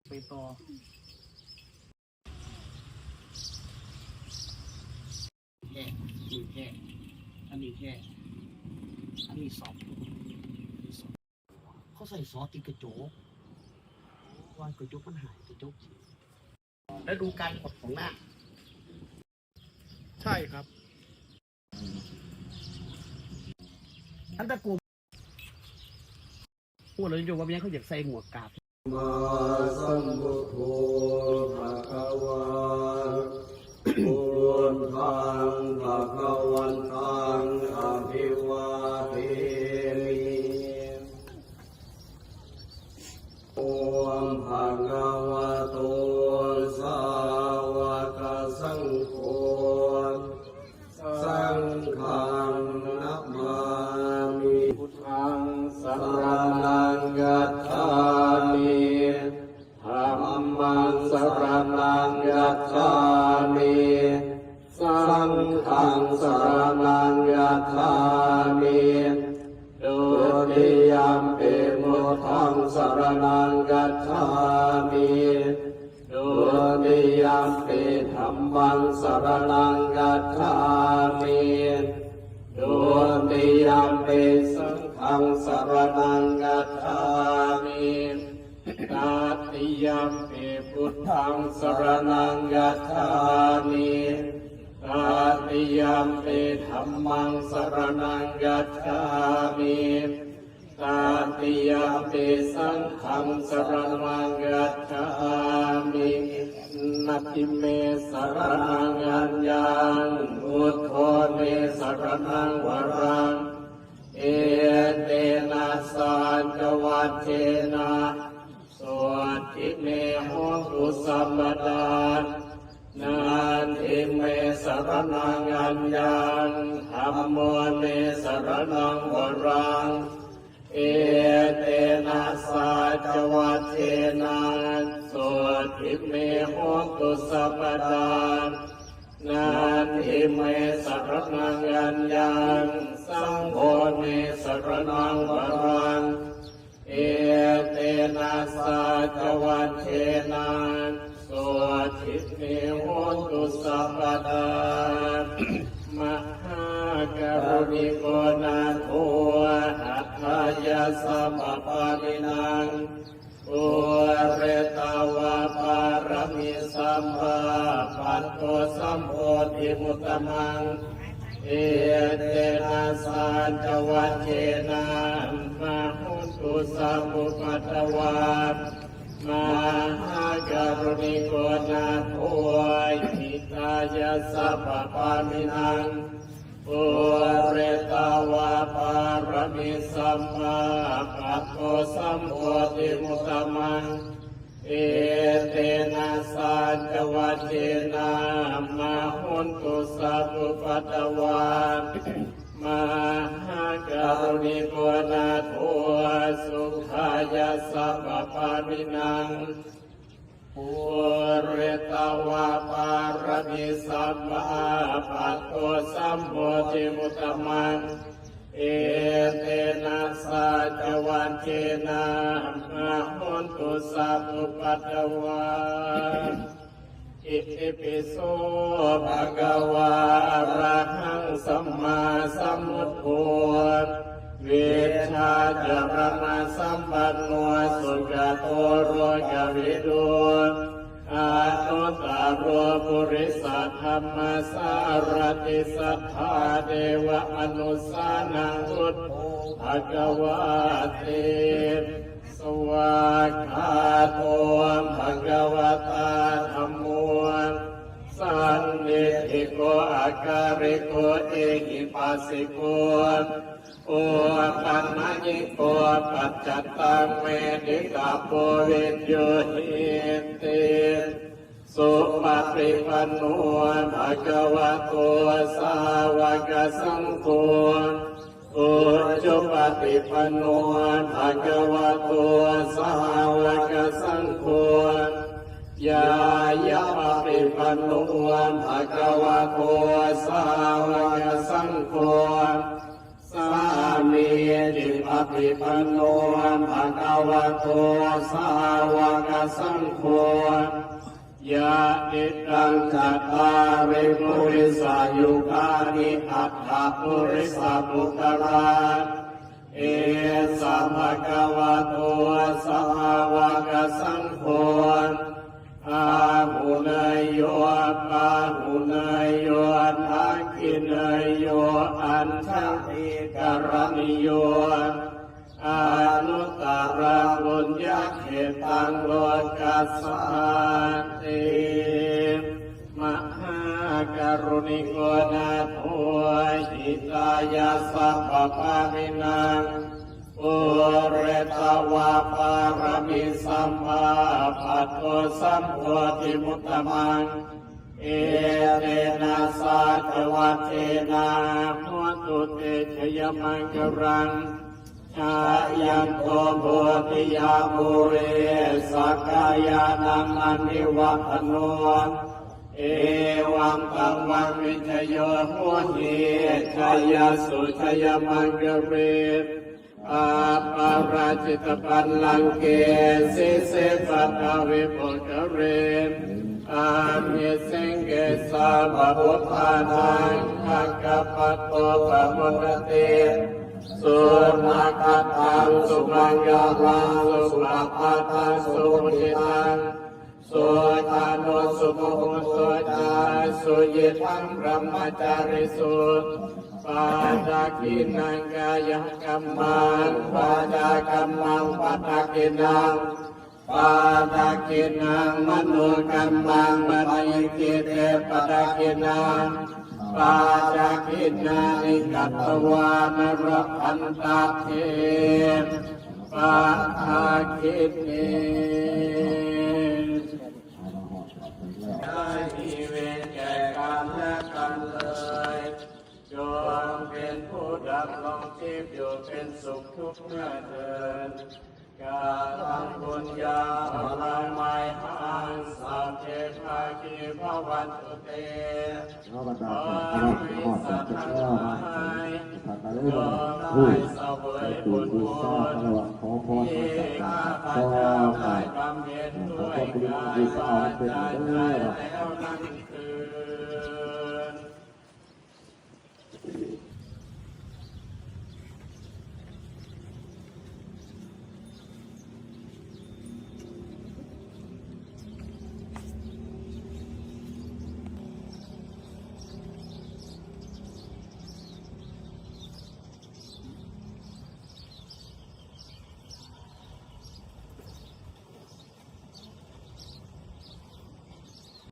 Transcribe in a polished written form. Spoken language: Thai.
ไปต่อแค่นี่แค่อันนี้แค่อันนี้สอบเขาใส่ซอสติดกระจกวันกระจกมันหายกระจกแล้วดูการกดของหน้าใช่ครับอันตะกูพูดเลยโยมว่าเมียเขาอยากใส่หมวกกาบมาสัมพุทโธภะคะวาพุทธังภะคะวันตังอะภิวาเทมิโอมภะคะวะโตสาวกสังโฆสังฆังนะมามิพุทธังสรณังกัจฉามิธัมมังสรณังกัจฉามิสังฆังสรณังกัจฉามิดุติยัมปิพุทธังสรณังกัจฉามิดุติยัมปิธัมมังสรณังกัจฉามิดุติยัมปิสังฆังสรณังกัจฉามิตติยัมปิพุทธังสรณังกัจฉามิตติยัมปิธัมมังสรณังกัจฉามิตติยัมปิสังฆังสรณังกัจฉามินัตติเมสรณังอัญญังพุทโธเมสรณังวรังเอเตนะสัจวัตเถนะสวัสดิเมโหตุสัมปทานนาทิเมสรณังอัญญังธัมโมเมสรณังวรังเอเตนะสัจวัตเถนะสวัสดิเมโหตุสัมปทานนาทิเมสรณังอัญญังสังโฆเมสรณังวรังเอเตนะสัจวัตเถนะสวัสดิเมโหตุสัพพทานมหากรุณิโกนาโทหัตถยาสัมปะนินังอุเรตาวะปารมิสัมภาปัตโตสัมโพธิมุตตมังเอเตนะสัจวัตเถนะมหุตุสัพพุทธวามหากรุณิโกนาโทหิตายาสัพพะมินังอุเรตาวะปารมิสัมมาปัตโตสัมโพธิมุตตมังเอเตนะสัจวัตเถนะมหุนตุสัพพุทธวามหากรุณิโกนาโทสุขายาสัพพะมินังปุเรตาวะปารมิสัมมาปัตโตสัมโพธิมุตตมังเอเตนะสัจวัตเถนะมหุนตุสัพพุทธวาอิติปิโสภะคะวะอะระหังสัมมาสัมพุทโธเวชาจารณะสัมปันโนสุขโตโรกวิดูอานุตตโรปุริสธรรมสารติสัทธาเทวมนุสสานังพุทโธภะคะวะเตสวากขาโตภะคะวะตาธัมโมสันนิธิโกอาการิโกเอหิปัสสิโกโอปัญญิโกปัจจตังเมติกาโพวิญโยหิติสุปฏิปันโนภะคะวะโตสาวกสังโฆอุจุปฏิปันโนภะคะวะโตสาวกสังโฆยายะปฏิปันโนภะคะวะโตสาวกสังโฆสา มิจิปฏิปันโนภะคะวะโตสาวกสังโฆยะติตังจัตตาริปุริสายุคานิอัตถปุริสาปุตตะเอสัมภะคะวะโตสาวกสังโฆอาหุเนยโยปาหุเนยโยทักขิเนยโยอัญชติกรณิโยอนุตตรบุญญาเขตังโลกัสสานติมหากรุณิโกนาโทหิตายาสัพพะมินังปุเรตวาปารมิสัมมาปัตโตสัมโพธิมุตตมังเอเตนะสาจวัตเตนะมุตุเตชยมังกรังชายันโตโพธิยาภูเรสักกายานังอนิวัตโนเอวังตังวังวิจโยโหติชยสุชยมังกเรอาปาราจิตปัลลังเกสิเสปัตตวิปุกเรอามิสิงเกสาบพุทธานังภักขปัตโตปะมุตติสุมาคัตตังสุมังยาลังสุปปัตตังสุมุจิตังสุทานุสุภุสุจาสุยิทังพรหมจาริสุปาจากินังกายกัมมังปาจากัมมังปัตตะกินังปาตะกินังมโนกัมมังมะยกิเตปัตตะกินังปาจากินานิกัตตวานรพันตะเทปาทากิเนได้มีเวรแก่กันและกันเลยจงเป็นผู้ดำรงชีพอยู่เป็นสุขทุกเมื่อเดินการทำบุญญาพลังไม้หังสัพเพภาคีภวันตุเตขอให้สัตว์ทั้งหลายจงได้เสวยบุญที่ข้าพเจ้าได้บำเพ็ญด้วยกายวาจาใจแล้วนั้นคือ